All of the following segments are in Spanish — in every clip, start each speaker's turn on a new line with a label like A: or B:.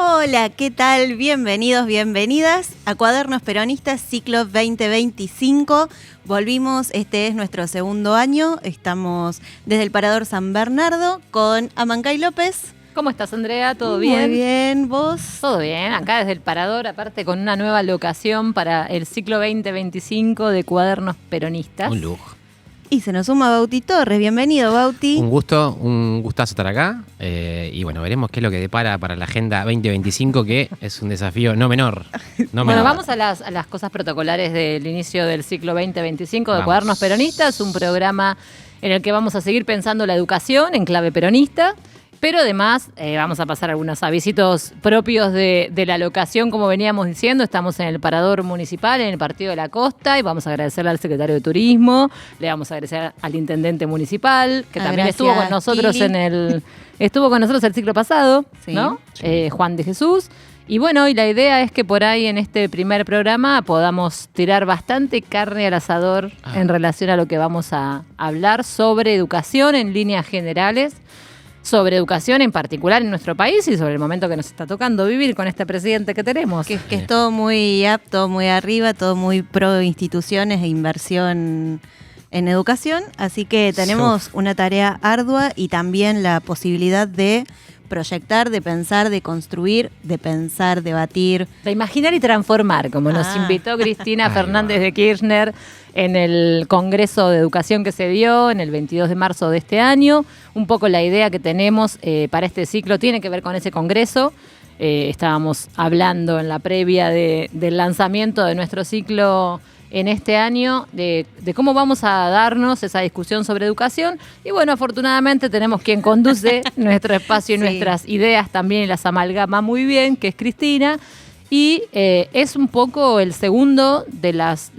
A: Hola, ¿qué tal? Bienvenidos, bienvenidas a Cuadernos Peronistas, ciclo 2025. Volvimos, este es nuestro segundo año. Estamos desde el Parador San Bernardo con Amancay López.
B: ¿Cómo estás, Andrea? ¿Todo bien?
A: Muy bien, ¿vos?
B: Todo bien, acá desde el Parador, aparte con una nueva locación para el ciclo 2025 de Cuadernos Peronistas.
C: Un lujo.
A: Y se nos suma Bauti Torres. Bienvenido, Bauti.
C: Un gustazo estar acá. Y bueno, veremos qué es lo que depara para la Agenda 2025, que es un desafío no menor.
B: Bueno, vamos a las cosas protocolares del inicio del ciclo 2025 de Cuadernos Peronistas, un programa en el que vamos a seguir pensando la educación en clave peronista. Pero además vamos a pasar algunos avisitos propios de la locación, como veníamos diciendo. Estamos en el Parador Municipal, en el Partido de la Costa, y vamos a agradecerle al secretario de Turismo, le vamos a agradecer al intendente municipal, que también estuvo con nosotros el ciclo pasado, sí, ¿no? Sí. Juan de Jesús. Y bueno, y la idea es que por ahí en este primer programa podamos tirar bastante carne al asador en relación a lo que vamos a hablar sobre educación en líneas generales, sobre educación en particular en nuestro país y sobre el momento que nos está tocando vivir con este presidente que tenemos.
A: Que es todo muy apto, muy arriba, todo muy pro instituciones e inversión en educación. Así que tenemos una tarea ardua y también la posibilidad de proyectar, de pensar, de construir, de pensar, debatir.
B: De imaginar y transformar, como nos invitó Cristina Fernández de Kirchner en el Congreso de Educación que se dio en el 22 de marzo de este año. Un poco la idea que tenemos para este ciclo tiene que ver con ese Congreso. Estábamos hablando en la previa del lanzamiento de nuestro ciclo en este año de cómo vamos a darnos esa discusión sobre educación. Y bueno, afortunadamente tenemos quien conduce nuestro espacio y nuestras ideas también y las amalgama muy bien, que es Cristina. Y es un poco el segundo de los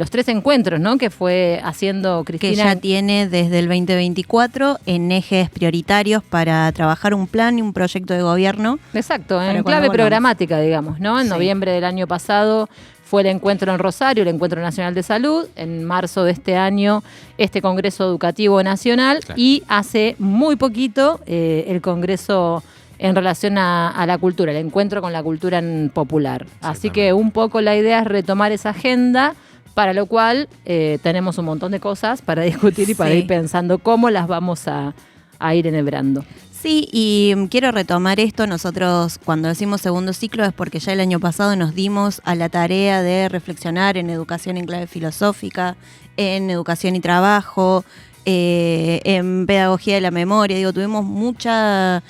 B: tres encuentros, ¿no?, que fue haciendo Cristina.
A: Que ya tiene desde el 2024 en ejes prioritarios para trabajar un plan y un proyecto de gobierno.
B: Exacto, en clave programática, digamos, ¿no? En noviembre del año pasado fue el encuentro en Rosario, el Encuentro Nacional de Salud. En marzo de este año, este Congreso Educativo Nacional. Claro. Y hace muy poquito el Congreso en relación a la cultura, el encuentro con la cultura popular. Así que un poco la idea es retomar esa agenda, para lo cual tenemos un montón de cosas para discutir y para ir pensando cómo las vamos a ir enhebrando.
A: Sí, y quiero retomar esto. Nosotros cuando decimos segundo ciclo es porque ya el año pasado nos dimos a la tarea de reflexionar en educación en clave filosófica, en educación y trabajo, en pedagogía de la memoria. Digo, tuvimos mucha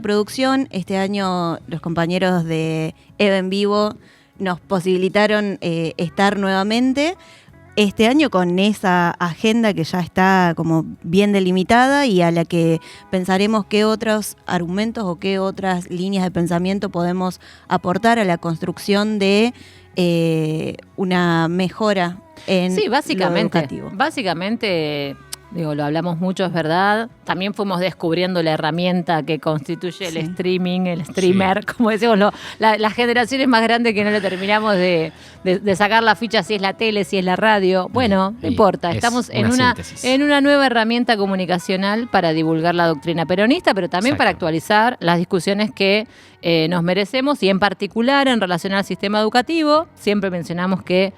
A: producción. Este año los compañeros de EVA en Vivo nos posibilitaron estar nuevamente este año con esa agenda que ya está como bien delimitada y a la que pensaremos qué otros argumentos o qué otras líneas de pensamiento podemos aportar a la construcción de una mejora en lo educativo.
B: Básicamente, digo, lo hablamos mucho, es verdad. También fuimos descubriendo la herramienta que constituye el streaming, el streamer, como decimos, las generaciones más grandes que no le terminamos de sacar la ficha si es la tele, si es la radio. Bueno, no importa, estamos en una nueva herramienta comunicacional para divulgar la doctrina peronista, pero también para actualizar las discusiones que nos merecemos y en particular en relación al sistema educativo. Siempre mencionamos que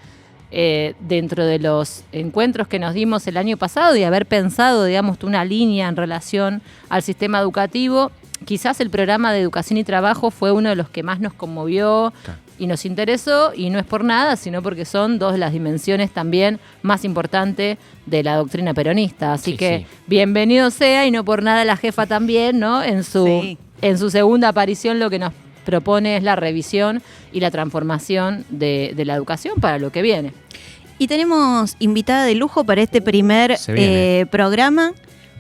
B: dentro de los encuentros que nos dimos el año pasado y haber pensado, digamos, una línea en relación al sistema educativo, quizás el programa de educación y trabajo fue uno de los que más nos conmovió y nos interesó, y no es por nada, sino porque son dos de las dimensiones también más importantes de la doctrina peronista. Así que bienvenido sea, y no por nada la jefa también, ¿no? En su segunda aparición lo que nos propone es la revisión y la transformación de la educación para lo que viene.
A: Y tenemos invitada de lujo para este primer programa.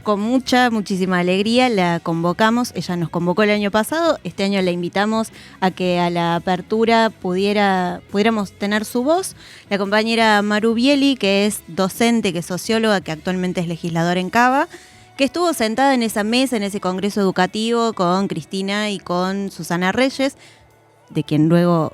A: Con muchísima alegría la convocamos. Ella nos convocó el año pasado. Este año la invitamos a que a la apertura pudiéramos tener su voz. La compañera Maru Bieli, que es docente, que es socióloga, que actualmente es legisladora en Cava, que estuvo sentada en esa mesa, en ese congreso educativo con Cristina y con Susana Reyes, de quien luego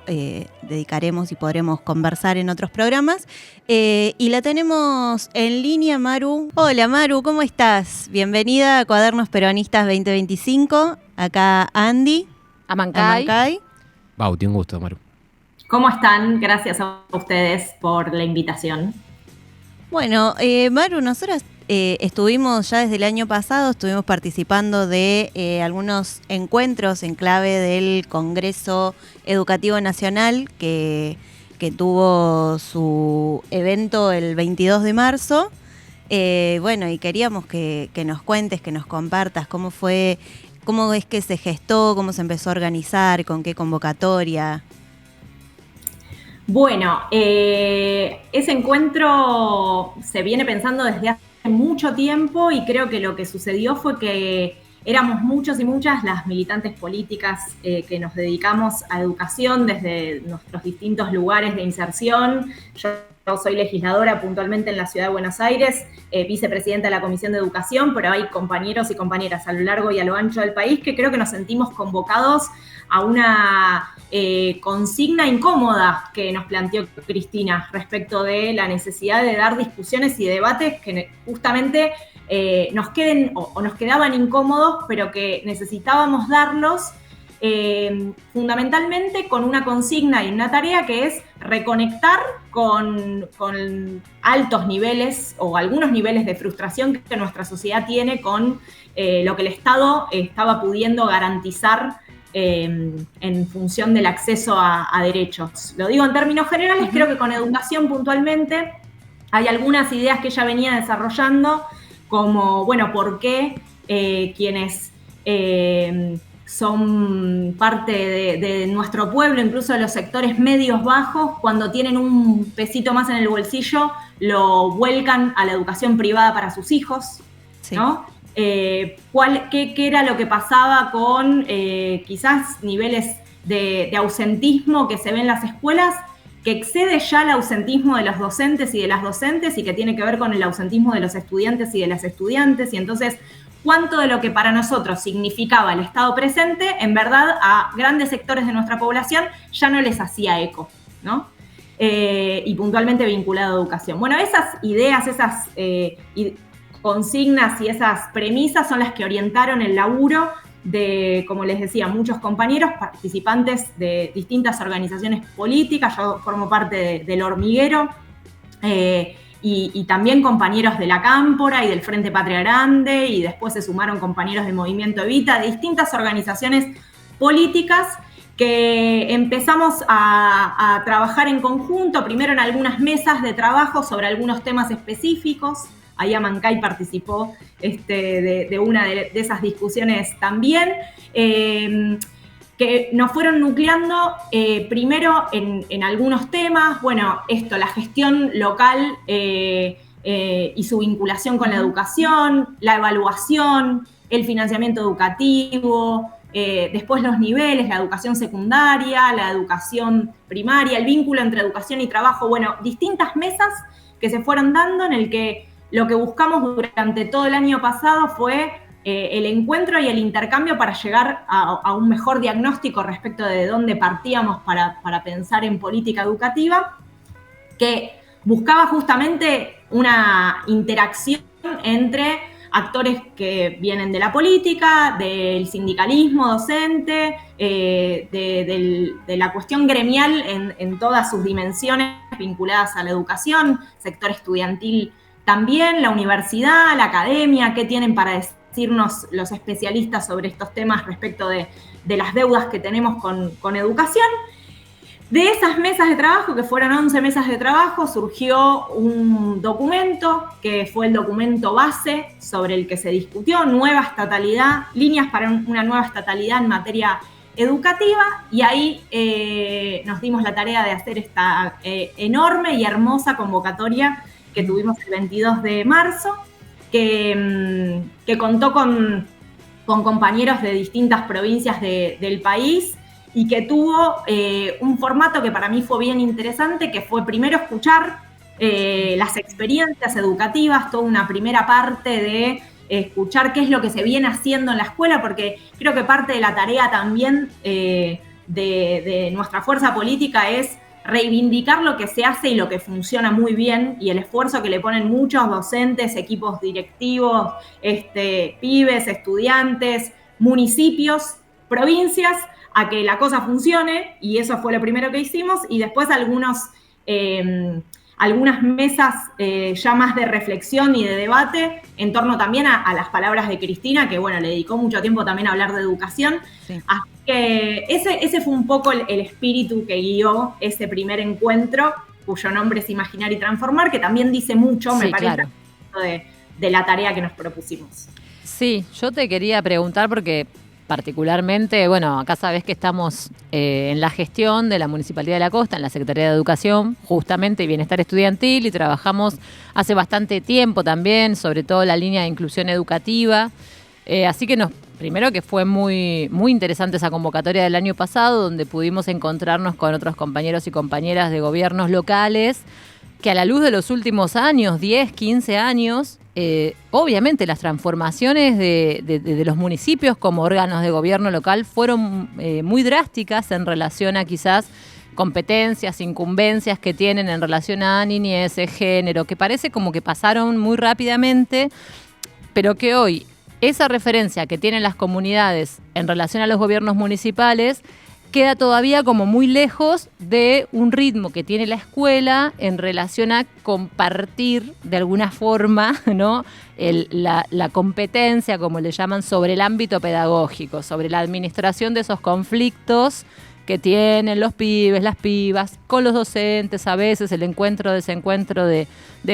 A: dedicaremos y podremos conversar en otros programas. Y la tenemos en línea, Maru. Hola, Maru, ¿cómo estás? Bienvenida a Cuadernos Peronistas 2025. Acá Andy.
B: Amancay.
A: Amancay.
C: Bauti, un gusto, Maru.
D: ¿Cómo están? Gracias a ustedes por la invitación.
A: Bueno, Maru, nosotras estuvimos ya desde el año pasado, estuvimos participando de algunos encuentros en clave del Congreso Educativo Nacional que tuvo su evento el 22 de marzo. Bueno, y queríamos que nos cuentes, que nos compartas cómo fue, cómo es que se gestó, cómo se empezó a organizar, con qué convocatoria.
D: Bueno, ese encuentro se viene pensando desde hace mucho tiempo y creo que lo que sucedió fue que éramos muchos y muchas las militantes políticas que nos dedicamos a educación desde nuestros distintos lugares de inserción. Yo soy legisladora puntualmente en la Ciudad de Buenos Aires, vicepresidenta de la Comisión de Educación, pero hay compañeros y compañeras a lo largo y a lo ancho del país que creo que nos sentimos convocados a una consigna incómoda que nos planteó Cristina respecto de la necesidad de dar discusiones y debates que justamente nos quedaban incómodos, pero que necesitábamos darlos fundamentalmente con una consigna y una tarea que es reconectar con altos niveles o algunos niveles de frustración que nuestra sociedad tiene con lo que el Estado estaba pudiendo garantizar en función del acceso a derechos. Lo digo en términos generales, creo que con educación puntualmente hay algunas ideas que ella venía desarrollando, como, bueno, por qué quienes son parte de nuestro pueblo, incluso de los sectores medios bajos, cuando tienen un pesito más en el bolsillo, lo vuelcan a la educación privada para sus hijos, sí, ¿no? ¿Qué era lo que pasaba con quizás niveles de ausentismo que se ven en las escuelas, que excede ya el ausentismo de los docentes y de las docentes y que tiene que ver con el ausentismo de los estudiantes y de las estudiantes? Y entonces, ¿cuánto de lo que para nosotros significaba el Estado presente, en verdad a grandes sectores de nuestra población ya no les hacía eco, ¿no? Y puntualmente vinculado a educación. Bueno, esas ideas, esas consignas y esas premisas son las que orientaron el laburo de, como les decía, muchos compañeros participantes de distintas organizaciones políticas. Yo formo parte del Hormiguero y también compañeros de la Cámpora y del Frente Patria Grande, y después se sumaron compañeros del Movimiento Evita, de distintas organizaciones políticas que empezamos a trabajar en conjunto, primero en algunas mesas de trabajo sobre algunos temas específicos. Ahí Amancay participó de una de esas discusiones también, que nos fueron nucleando primero en algunos temas. Bueno, la gestión local y su vinculación con la educación, la evaluación, el financiamiento educativo, después los niveles, la educación secundaria, la educación primaria, el vínculo entre educación y trabajo. Bueno, distintas mesas que se fueron dando en el que lo que buscamos durante todo el año pasado fue el encuentro y el intercambio para llegar a un mejor diagnóstico respecto de dónde partíamos para pensar en política educativa, que buscaba justamente una interacción entre actores que vienen de la política, del sindicalismo docente, de la cuestión gremial en todas sus dimensiones vinculadas a la educación, sector estudiantil también, la universidad, la academia, qué tienen para decirnos los especialistas sobre estos temas respecto de las deudas que tenemos con educación. De esas mesas de trabajo, que fueron 11 mesas de trabajo, surgió un documento que fue el documento base sobre el que se discutió nueva estatalidad, líneas para una nueva estatalidad en materia educativa, y ahí nos dimos la tarea de hacer esta enorme y hermosa convocatoria que tuvimos el 22 de marzo, que contó con compañeros de distintas provincias del país y que tuvo un formato que para mí fue bien interesante, que fue primero escuchar las experiencias educativas, toda una primera parte de escuchar qué es lo que se viene haciendo en la escuela, porque creo que parte de la tarea también de nuestra fuerza política es reivindicar lo que se hace y lo que funciona muy bien, y el esfuerzo que le ponen muchos docentes, equipos directivos, pibes, estudiantes, municipios, provincias a que la cosa funcione, y eso fue lo primero que hicimos, y después algunas mesas ya más de reflexión y de debate en torno también a las palabras de Cristina, que bueno, le dedicó mucho tiempo también a hablar de educación. Sí. Así que ese fue un poco el espíritu que guió ese primer encuentro, cuyo nombre es Imaginar y Transformar, que también dice mucho, me parece, claro, de la tarea que nos propusimos.
B: Sí, yo te quería preguntar porque particularmente, bueno, acá sabés que estamos en la gestión de la Municipalidad de la Costa, en la Secretaría de Educación, justamente, y Bienestar Estudiantil, y trabajamos hace bastante tiempo también, sobre todo la línea de inclusión educativa. Así que primero que fue muy, muy interesante esa convocatoria del año pasado, donde pudimos encontrarnos con otros compañeros y compañeras de gobiernos locales, que a la luz de los últimos años, 10, 15 años, obviamente las transformaciones de los municipios como órganos de gobierno local fueron muy drásticas en relación a quizás competencias, incumbencias que tienen en relación a niñez, género, que parece como que pasaron muy rápidamente, pero que hoy esa referencia que tienen las comunidades en relación a los gobiernos municipales queda todavía como muy lejos de un ritmo que tiene la escuela en relación a compartir de alguna forma, ¿no? la competencia, como le llaman, sobre el ámbito pedagógico, sobre la administración de esos conflictos que tienen los pibes, las pibas, con los docentes, a veces el encuentro, desencuentro de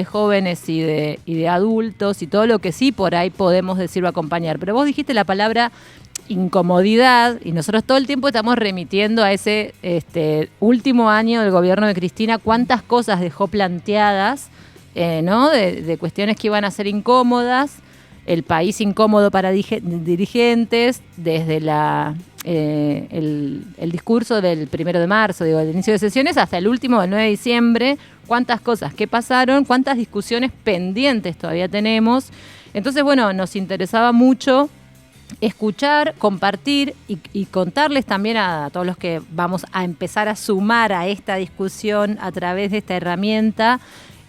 B: jóvenes y de adultos y todo lo que sí por ahí podemos decir o acompañar. Pero vos dijiste la palabra incomodidad, y nosotros todo el tiempo estamos remitiendo a ese último año del gobierno de Cristina, cuántas cosas dejó planteadas, ¿no? de cuestiones que iban a ser incómodas, el país incómodo para dirigentes, desde el discurso del 1 de marzo, del inicio de sesiones, hasta el último del 9 de diciembre, cuántas cosas que pasaron, cuántas discusiones pendientes todavía tenemos. Entonces, bueno, nos interesaba mucho escuchar, compartir y contarles también a todos los que vamos a empezar a sumar a esta discusión a través de esta herramienta,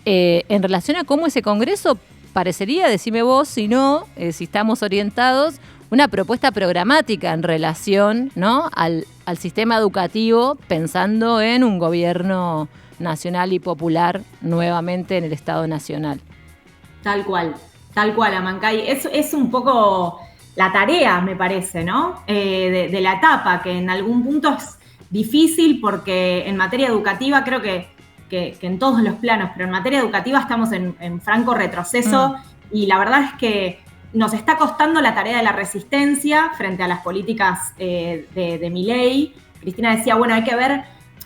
B: en relación a cómo ese congreso parecería, decime vos, si no, si estamos orientados, una propuesta programática en relación, ¿no? al sistema educativo, pensando en un gobierno nacional y popular nuevamente en el Estado Nacional.
D: Tal cual, Amancay. Es un poco la tarea, me parece, ¿no? De la etapa, que en algún punto es difícil porque en materia educativa creo que en todos los planos, pero en materia educativa estamos en franco retroceso y la verdad es que nos está costando la tarea de la resistencia frente a las políticas de Milei. Cristina decía, bueno, hay que ver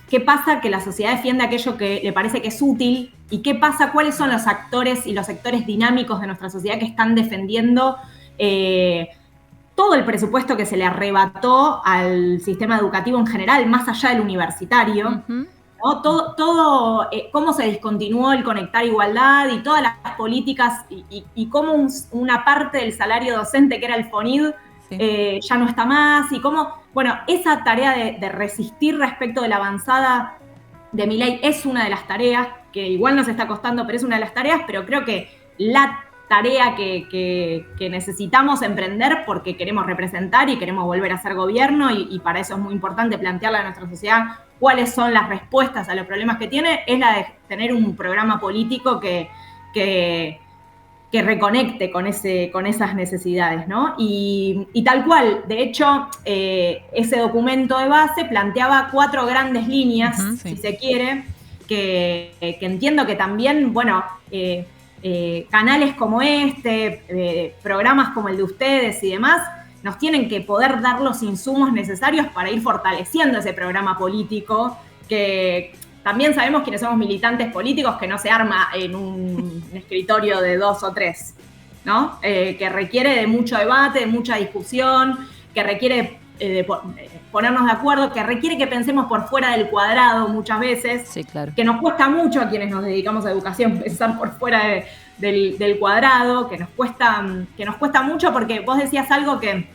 D: qué pasa que la sociedad defiende aquello que le parece que es útil y qué pasa, cuáles son los actores y los sectores dinámicos de nuestra sociedad que están defendiendo todo el presupuesto que se le arrebató al sistema educativo en general, más allá del universitario. Uh-huh. ¿No? Todo cómo se discontinuó el Conectar Igualdad y todas las políticas y cómo una parte del salario docente, que era el FONID, sí, ya no está más, y cómo, bueno, esa tarea de resistir respecto de la avanzada de Milei es una de las tareas, que igual nos está costando, pero es una de las tareas, pero creo que la tarea que necesitamos emprender porque queremos representar y queremos volver a ser gobierno y para eso es muy importante plantearle a nuestra sociedad cuáles son las respuestas a los problemas que tiene, es la de tener un programa político que reconecte con esas necesidades, ¿no? Y tal cual, de hecho, ese documento de base planteaba 4 grandes líneas, uh-huh, sí, si se quiere, que entiendo que también, bueno, canales como programas como el de ustedes y demás, nos tienen que poder dar los insumos necesarios para ir fortaleciendo ese programa político, que también sabemos quienes somos militantes políticos que no se arma en un escritorio de 2 o 3, ¿no? Que requiere de mucho debate, de mucha discusión, que requiere de ponernos de acuerdo, que requiere que pensemos por fuera del cuadrado muchas veces, sí, claro, que nos cuesta mucho a quienes nos dedicamos a educación pensar por fuera del cuadrado, que nos cuesta mucho, porque vos decías algo que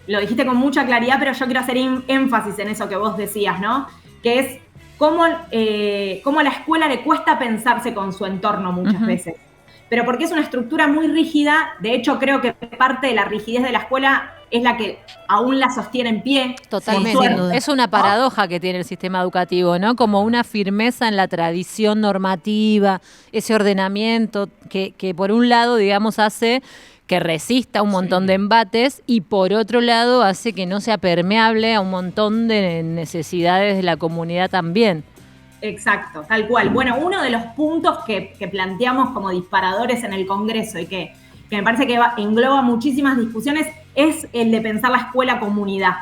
D: lo dijiste con mucha claridad, pero yo quiero hacer énfasis en eso que vos decías, ¿no? Que es cómo a la escuela le cuesta pensarse con su entorno muchas, uh-huh, veces. pero porque es una estructura muy rígida. De hecho, creo que parte de la rigidez de la escuela es la que aún la sostiene en pie.
B: Totalmente. Es una paradoja que tiene el sistema educativo, ¿no? Como una firmeza en la tradición normativa, ese ordenamiento que por un lado, digamos, hace que resista un montón de embates y por otro lado hace que no sea permeable a un montón de necesidades de la comunidad también.
D: Exacto, tal cual. Bueno, uno de los puntos que planteamos como disparadores en el Congreso y que me parece que engloba muchísimas discusiones, es el de pensar la escuela comunidad,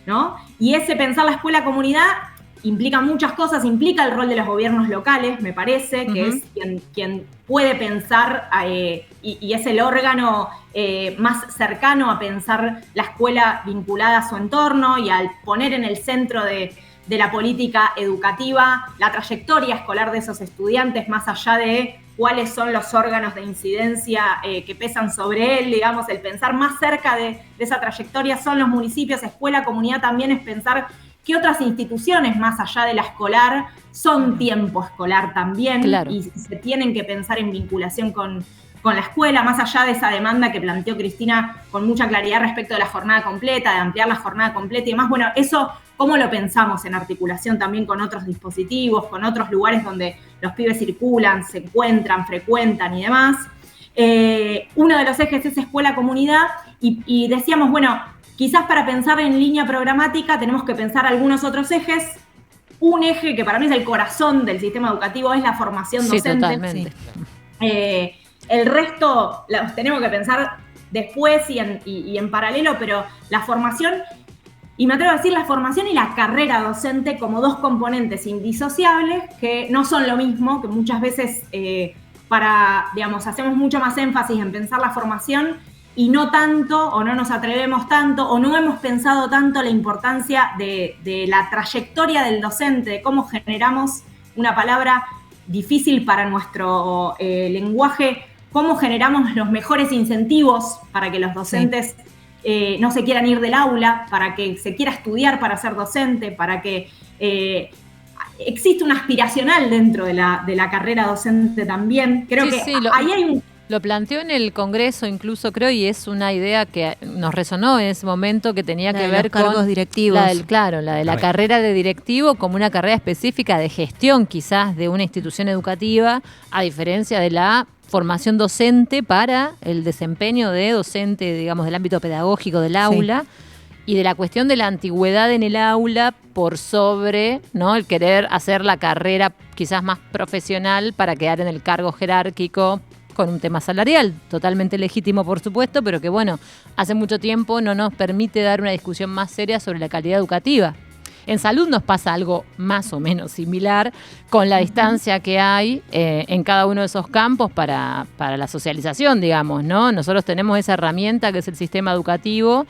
D: ¿no? Y ese pensar la escuela comunidad implica muchas cosas, implica el rol de los gobiernos locales, me parece, que es quien puede pensar y es el órgano más cercano a pensar la escuela vinculada a su entorno y al poner en el centro de la política educativa la trayectoria escolar de esos estudiantes, más allá de cuáles son los órganos de incidencia que pesan sobre él, digamos, el pensar más cerca de esa trayectoria son los municipios. Escuela comunidad también es pensar qué otras instituciones más allá de la escolar son tiempo escolar también, claro, y se tienen que pensar en vinculación con la escuela, más allá de esa demanda que planteó Cristina con mucha claridad respecto de la jornada completa, de ampliar la jornada completa y demás. Bueno, eso, ¿cómo lo pensamos en articulación también con otros dispositivos, con otros lugares donde los pibes circulan, se encuentran, frecuentan y demás? Uno de los ejes es escuela-comunidad y decíamos, bueno, quizás para pensar en línea programática tenemos que pensar algunos otros ejes. Un eje que para mí es el corazón del sistema educativo es la formación docente.
B: Sí, totalmente.
D: El resto los tenemos que pensar después y en paralelo, pero la formación, y me atrevo a decir la formación y la carrera docente como dos componentes indisociables que no son lo mismo, que muchas veces hacemos mucho más énfasis en pensar la formación y no tanto, o no nos atrevemos tanto, o no hemos pensado tanto la importancia de la trayectoria del docente, de cómo generamos una palabra difícil para nuestro lenguaje, cómo generamos los mejores incentivos para que los docentes no se quieran ir del aula, para que se quiera estudiar para ser docente, para que existe un aspiracional dentro de la carrera docente también. Creo que ahí hay un...
B: Lo planteó en el Congreso incluso, creo, y es una idea que nos resonó en ese momento, que tenía que ver con
A: cargos directivos.
B: La de la carrera de directivo como una carrera específica de gestión quizás de una institución educativa, a diferencia de la formación docente para el desempeño de docente, digamos, del ámbito pedagógico del aula, y de la cuestión de la antigüedad en el aula por sobre, ¿no?, el querer hacer la carrera quizás más profesional para quedar en el cargo jerárquico, con un tema salarial, totalmente legítimo por supuesto, pero que bueno, hace mucho tiempo no nos permite dar una discusión más seria sobre la calidad educativa. En salud nos pasa algo más o menos similar con la distancia que hay en cada uno de esos campos para la socialización, digamos, ¿no? Nosotros tenemos esa herramienta que es el sistema educativo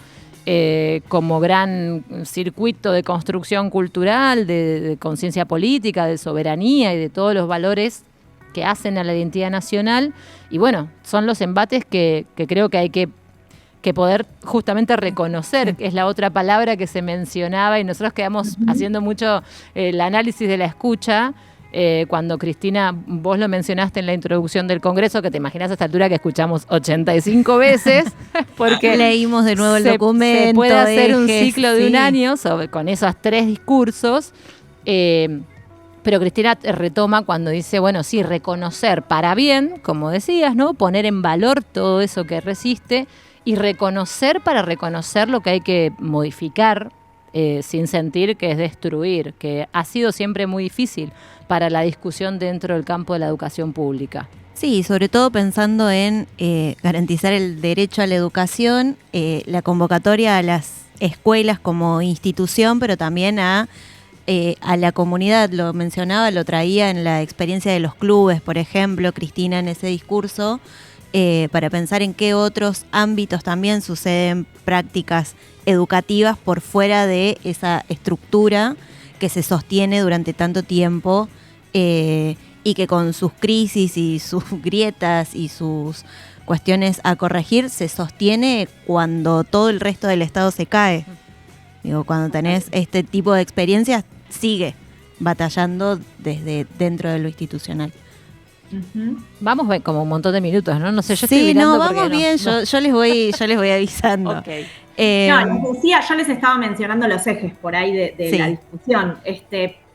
B: como gran circuito de construcción cultural, de conciencia política, de soberanía y de todos los valores que hacen a la identidad nacional, y bueno, son los embates que creo que hay que poder justamente reconocer, que es la otra palabra que se mencionaba, y nosotros quedamos haciendo mucho el análisis de la escucha, cuando Cristina, vos lo mencionaste en la introducción del Congreso, que te imaginas a esta altura que escuchamos 85 veces, porque
A: leímos de nuevo el documento.
B: Se puede hacer un ciclo de un año con esos 3 discursos, pero Cristina retoma cuando dice, bueno, sí, reconocer para bien, como decías, ¿no? Poner en valor todo eso que resiste y reconocer para reconocer lo que hay que modificar sin sentir que es destruir, que ha sido siempre muy difícil para la discusión dentro del campo de la educación pública.
A: Sí, sobre todo pensando en garantizar el derecho a la educación, la convocatoria a las escuelas como institución, pero también a la comunidad. Lo mencionaba, lo traía en la experiencia de los clubes, por ejemplo, Cristina en ese discurso, para pensar en qué otros ámbitos también suceden prácticas educativas por fuera de esa estructura que se sostiene durante tanto tiempo y que con sus crisis y sus grietas y sus cuestiones a corregir se sostiene cuando todo el resto del Estado se cae. Digo, cuando tenés este tipo de experiencias, sigue batallando desde dentro de lo institucional.
B: Vamos como un montón de minutos, ¿no? No sé, yo estoy
A: Sí,
B: mirando
A: no, vamos
B: porque
A: bien,
B: no.
A: yo les voy avisando.
B: Ok.
D: No, les decía, yo les estaba mencionando los ejes por ahí de
A: Sí.
D: la discusión.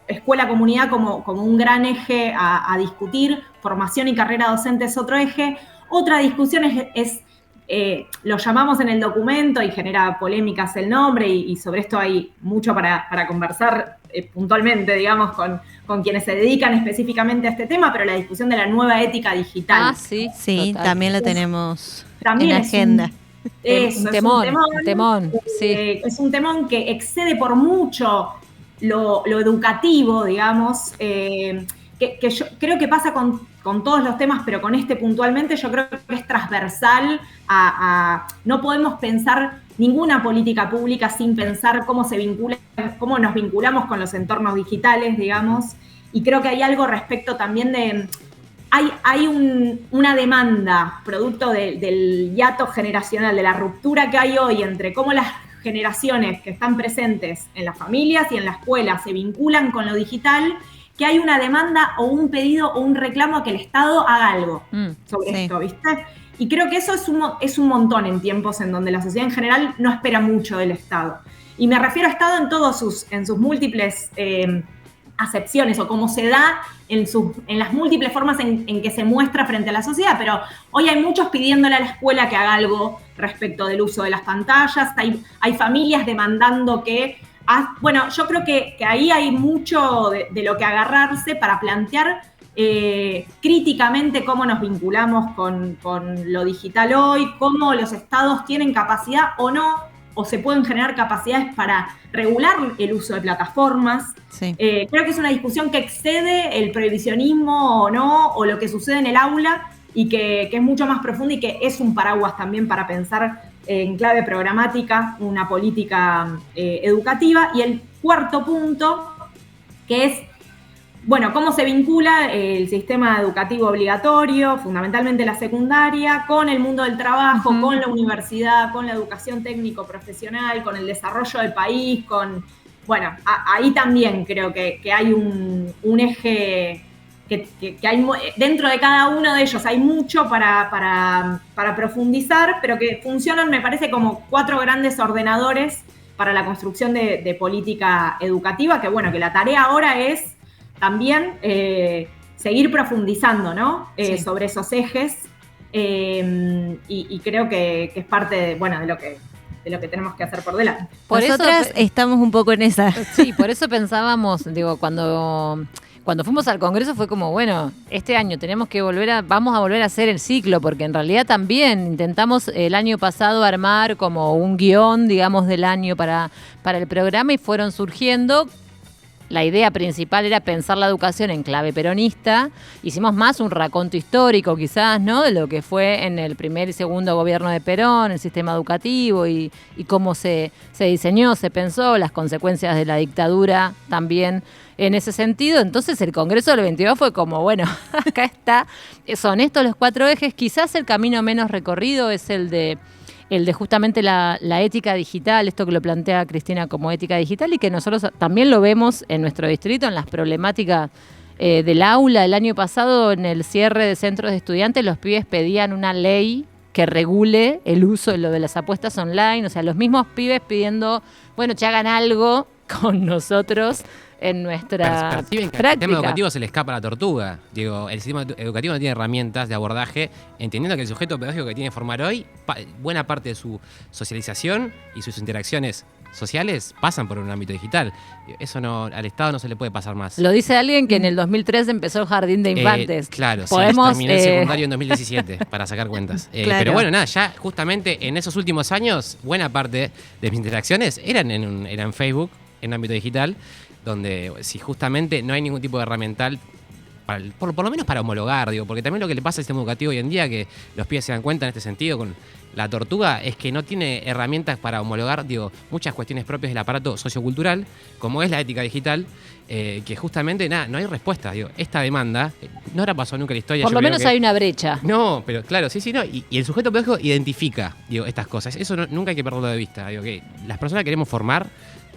D: Escuela-comunidad como un gran eje a discutir, formación y carrera docente es otro eje. Otra discusión lo llamamos en el documento y genera polémicas el nombre y sobre esto hay mucho para conversar puntualmente, digamos, con quienes se dedican específicamente a este tema, pero la discusión de la nueva ética digital.
B: Ah, sí.
A: Sí,
B: total.
A: también la tenemos
D: También
A: en
D: es
A: agenda.
B: Un temón, sí.
D: Es un temón que excede por mucho lo educativo, digamos, que yo creo que pasa con todos los temas, pero con este puntualmente yo creo que es transversal no podemos pensar ninguna política pública sin pensar cómo nos vinculamos con los entornos digitales, digamos, y creo que hay algo respecto también de... Hay una demanda producto del hiato generacional, de la ruptura que hay hoy entre cómo las generaciones que están presentes en las familias y en la escuela se vinculan con lo digital, que hay una demanda o un pedido o un reclamo a que el Estado haga algo sobre esto, ¿viste? Y creo que eso es un montón en tiempos en donde la sociedad en general no espera mucho del Estado. Y me refiero a Estado en sus múltiples acepciones o cómo se da en las múltiples formas en que se muestra frente a la sociedad, pero hoy hay muchos pidiéndole a la escuela que haga algo respecto del uso de las pantallas, hay familias demandando que... Bueno, yo creo que ahí hay mucho de lo que agarrarse para plantear críticamente cómo nos vinculamos con lo digital hoy, cómo los estados tienen capacidad o no, o se pueden generar capacidades para regular el uso de plataformas.
A: Sí.
D: Creo que es una discusión que excede el prohibicionismo o no, o lo que sucede en el aula, y que es mucho más profunda y que es un paraguas también para pensar en clave programática una política educativa. Y el cuarto punto, que es, bueno, cómo se vincula el sistema educativo obligatorio, fundamentalmente la secundaria, con el mundo del trabajo, con la universidad, con la educación técnico-profesional, con el desarrollo del país, bueno, ahí también creo que hay un eje que hay dentro de cada uno de ellos hay mucho para profundizar, pero que funcionan, me parece, como 4 grandes ordenadores para la construcción de política educativa, que bueno, que la tarea ahora es también seguir profundizando, ¿no? Sobre esos ejes, y creo que es parte de lo que tenemos que hacer por delante.
A: Nosotras estamos un poco en esa.
B: Sí, por eso pensábamos, cuando fuimos al Congreso fue como, bueno, este año vamos a volver a hacer el ciclo, porque en realidad también intentamos el año pasado armar como un guión, digamos, del año para el programa, y fueron surgiendo. La idea principal era pensar la educación en clave peronista. Hicimos más un raconto histórico, quizás, ¿no?, de lo que fue en el primer y segundo gobierno de Perón, el sistema educativo y cómo se diseñó, se pensó, las consecuencias de la dictadura también en ese sentido. Entonces el Congreso del 22 fue como, bueno, acá está, son estos los 4 ejes. Quizás el camino menos recorrido es el de justamente la ética digital, esto que lo plantea Cristina como ética digital, y que nosotros también lo vemos en nuestro distrito, en las problemáticas del aula. El año pasado, en el cierre de centros de estudiantes, los pibes pedían una ley que regule el uso de lo de las apuestas online. O sea, los mismos pibes pidiendo, bueno, que hagan algo con nosotros en nuestra
C: perciben que
B: práctica.
C: El sistema educativo se le escapa a la tortuga. Digo, el sistema educativo no tiene herramientas de abordaje, entendiendo que el sujeto pedagógico que tiene que formar hoy, buena parte de su socialización y sus interacciones sociales pasan por un ámbito digital. Eso al Estado no se le puede pasar más.
B: Lo dice alguien que en el 2003 empezó el jardín de infantes.
C: Claro,
B: Podemos,
C: sí, terminé el secundario en 2017, para sacar cuentas.
A: Claro.
C: Pero bueno, nada, ya justamente en esos últimos años, buena parte de mis interacciones eran en Facebook, en ámbito digital, donde si justamente no hay ningún tipo de herramental, por lo menos para homologar, digo, porque también lo que le pasa al sistema educativo hoy en día, que los pibes se dan cuenta en este sentido con la tortuga, es que no tiene herramientas para homologar, digo, muchas cuestiones propias del aparato sociocultural, como es la ética digital, que justamente, no hay respuesta, digo, esta demanda, no habrá pasado nunca en la historia.
B: Por lo menos hay una brecha.
C: No, pero claro, sí, no, y el sujeto pedagógico identifica, digo, estas cosas, eso nunca hay que perderlo de vista, digo, que las personas que queremos formar,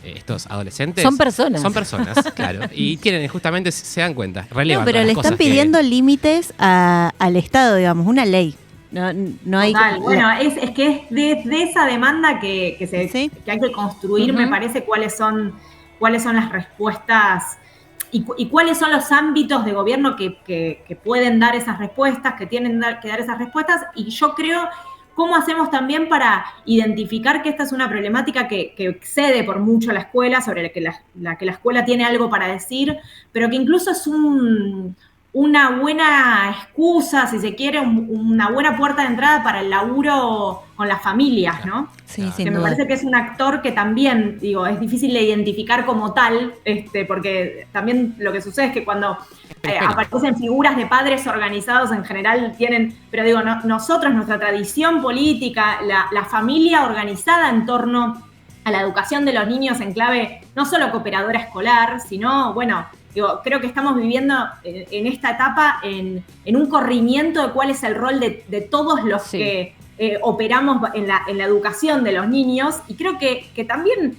C: estos adolescentes...
B: Son personas.
C: Son personas, claro. Y quieren, justamente, se dan cuenta, relevan
A: No, pero
C: todas
A: le
C: las cosas
A: están pidiendo límites al Estado, digamos, una ley. No hay...
D: Total. Bueno, es que es de esa demanda que
A: Sí.
D: hay que construir, me parece, cuáles son las respuestas y cuáles son los ámbitos de gobierno que pueden dar esas respuestas, que tienen que dar esas respuestas. Y yo creo, ¿cómo hacemos también para identificar que esta es una problemática que excede por mucho a la escuela, sobre la que la escuela tiene algo para decir, pero que incluso es una buena excusa, si se quiere, una buena puerta de entrada para el laburo con las familias, ¿no?
A: Sí,
C: Claro.
A: sin
D: Que me
A: duda.
D: parece que es un actor que también, digo, es difícil de identificar como tal, porque también lo que sucede es que cuando aparecen figuras de padres organizados en general tienen, pero digo, nosotros, nuestra tradición política, la familia organizada en torno a la educación de los niños en clave no solo cooperadora escolar, sino, bueno, digo, creo que estamos viviendo en esta etapa en un corrimiento de cuál es el rol de todos los que operamos en la educación de los niños, y creo que también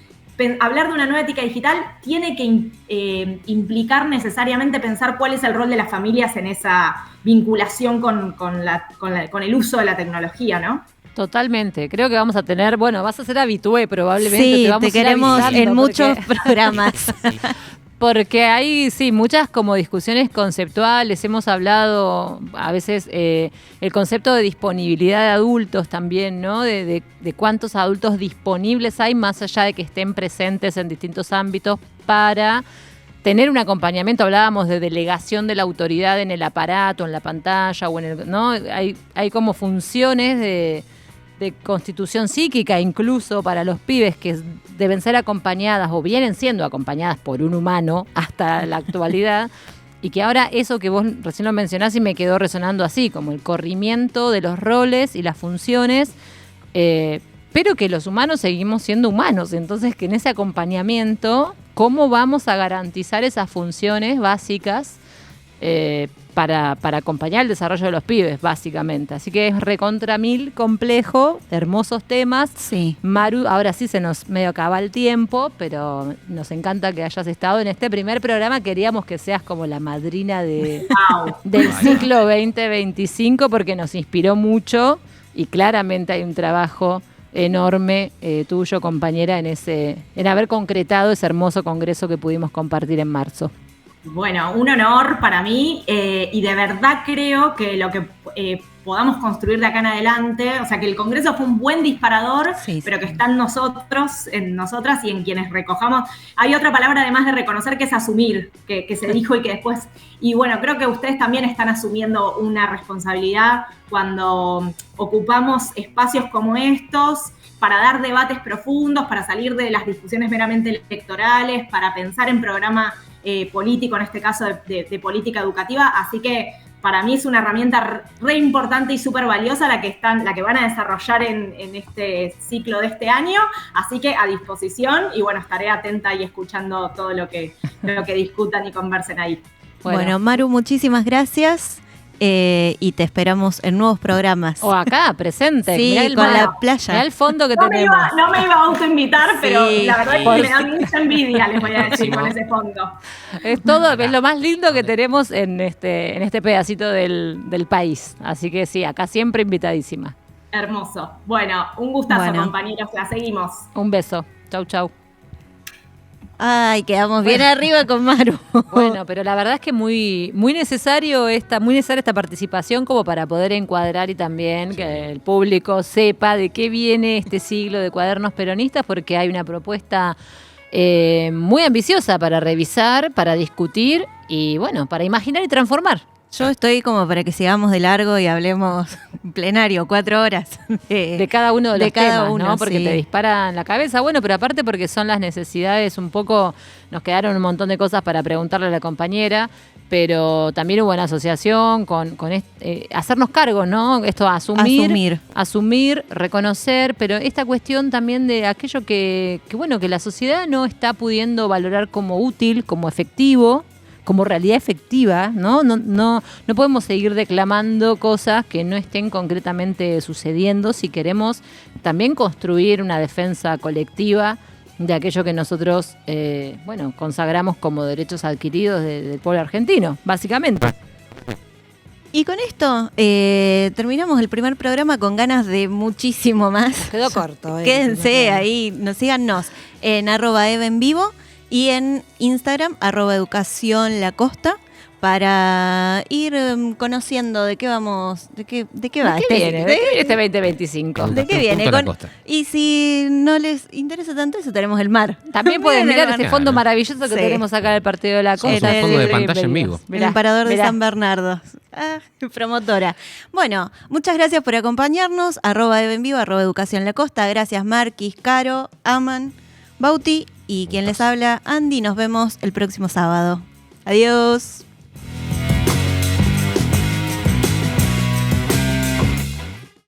D: hablar de una nueva ética digital tiene que implicar necesariamente pensar cuál es el rol de las familias en esa vinculación con el uso de la tecnología, ¿no?
B: Totalmente. Creo que vamos a tener, bueno, vas a ser habitué probablemente.
A: Sí,
B: vamos
A: te
B: a ir
A: queremos
B: avisando
A: en muchos
B: porque-
A: programas.
C: Sí.
B: Porque hay, sí, muchas como discusiones conceptuales. Hemos hablado a veces el concepto de disponibilidad de adultos también, ¿no? De cuántos adultos disponibles hay más allá de que estén presentes en distintos ámbitos para tener un acompañamiento. Hablábamos de delegación de la autoridad en el aparato, en la pantalla, o en el, ¿no? Hay como funciones de constitución psíquica incluso para los pibes que deben ser acompañadas o vienen siendo acompañadas por un humano hasta la actualidad, y que ahora eso que vos recién lo mencionás y me quedó resonando así, como el corrimiento de los roles y las funciones, pero que los humanos seguimos siendo humanos, entonces que en ese acompañamiento, ¿cómo vamos a garantizar esas funciones básicas para acompañar el desarrollo de los pibes, básicamente? Así que es recontra mil complejo, hermosos temas.
A: Sí.
B: Maru, ahora sí se nos medio acaba el tiempo, pero nos encanta que hayas estado en este primer programa. Queríamos que seas como la madrina
D: Wow.
B: del ciclo 2025 porque nos inspiró mucho y claramente hay un trabajo enorme tuyo, compañera, en haber concretado ese hermoso congreso que pudimos compartir en marzo.
D: Bueno, un honor para mí y de verdad creo que lo que podamos construir de acá en adelante, o sea, que el Congreso fue un buen disparador,
A: Sí,
D: pero
A: sí.
D: que está en nosotros, en nosotras y en quienes recojamos. Hay otra palabra además de reconocer que es asumir, que se dijo y que después... Y bueno, creo que ustedes también están asumiendo una responsabilidad cuando ocupamos espacios como estos para dar debates profundos, para salir de las discusiones meramente electorales, para pensar en programa político, en este caso de política educativa. Así que para mí es una herramienta re importante y súper valiosa la que van a desarrollar en este ciclo de este año. Así que a disposición y bueno, estaré atenta y escuchando todo lo que discutan y conversen ahí.
A: Bueno, Maru, muchísimas gracias y te esperamos en nuevos programas.
B: O acá, presente.
A: Sí,
B: Mirá el
A: con
B: mar,
A: la playa.
B: mirá el fondo que
D: No me
B: tenemos.
D: iba a autoinvitar, pero
A: Sí,
D: la verdad
C: sí.
D: es que me da mucha envidia, les voy a decir,
C: Próximo.
D: con ese fondo.
B: Es todo, es lo más lindo que tenemos en este pedacito del país. Así que sí, acá siempre invitadísima.
D: Hermoso. Bueno, un gustazo,
A: Bueno.
D: compañeros. La seguimos.
B: Un beso. Chau, chau.
A: Ay, quedamos bien arriba con Maru.
B: Bueno, pero la verdad es que muy necesaria esta participación como para poder encuadrar y también que el público sepa de qué viene este siglo de Cuadernos Peronistas, porque hay una propuesta muy ambiciosa para revisar, para discutir y bueno, para imaginar y transformar.
A: Yo estoy como para que sigamos de largo y hablemos plenario, 4 horas.
B: De cada uno de los
A: cada
B: temas,
A: uno,
B: ¿no? Porque
A: sí.
B: te disparan la cabeza. Bueno, pero aparte porque son las necesidades un poco... Nos quedaron un montón de cosas para preguntarle a la compañera, pero también hubo una asociación con hacernos cargo, ¿no? Esto, asumir, reconocer, pero esta cuestión también de aquello que la sociedad no está pudiendo valorar como útil, como efectivo, como realidad efectiva, ¿no? No podemos seguir declamando cosas que no estén concretamente sucediendo si queremos también construir una defensa colectiva de aquello que nosotros, consagramos como derechos adquiridos del pueblo argentino, básicamente.
A: Y con esto terminamos el primer programa con ganas de muchísimo más.
E: Quedó corto.
A: Quédense ahí, síganos en @evenvivo y en Instagram @educacionlacosta para ir conociendo de qué vamos, de qué va
B: ¿De qué viene este 2025?
A: ¿De qué viene?
C: Punto a la costa.
A: Y si no les interesa tanto eso, tenemos el mar.
B: También pueden mirar
A: Miren
B: ese
A: el
B: fondo
C: Claro.
B: maravilloso que
A: Sí.
B: tenemos acá en el Partido de la
C: Somos
B: Costa.
C: un fondo de pantalla en vivo.
A: El parador de San Bernardo. Promotora. Bueno, muchas gracias por acompañarnos. @evenvivo, @educación la costa. Gracias Marquis, Caro, Aman, Bauti y quien les habla, Andy. Nos vemos el próximo sábado. Adiós.